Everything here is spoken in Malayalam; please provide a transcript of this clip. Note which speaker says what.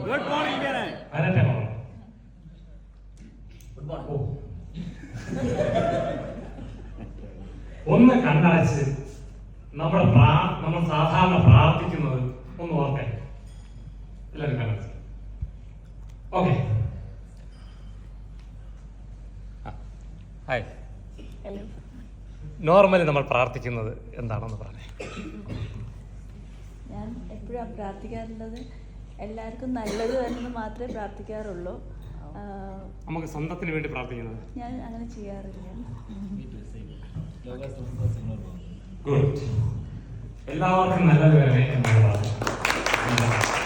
Speaker 1: Good morning.
Speaker 2: ആരട്ടെ ഒന്ന് കണ്ണടച്ച് നമ്മൾ സാധാരണ പ്രാർത്ഥിക്കുന്നത് ഒന്ന് ഓർക്കേ. എല്ലാവരും കണ്ണടച്ച്. ഓക്കെ. ഹായ്. നോർമലി നമ്മൾ പ്രാർത്ഥിക്കുന്നത് എന്താണെന്ന് പറഞ്ഞേ.
Speaker 3: ഞാൻ എപ്പോഴും പ്രാർത്ഥിക്കാറുള്ളത് എല്ലാവർക്കും നല്ലത് വരുന്നത് മാത്രമേ പ്രാർത്ഥിക്കാറുള്ളൂ.
Speaker 2: നമുക്ക് സ്വന്തത്തിന് വേണ്ടി പ്രാർത്ഥിക്കുന്നത്
Speaker 3: ഞാൻ അങ്ങനെ ചെയ്യാറില്ല.
Speaker 2: ഗുഡ്. എല്ലാവർക്കും നല്ലത് വരണേ എന്നാണ് പ്രാർത്ഥന.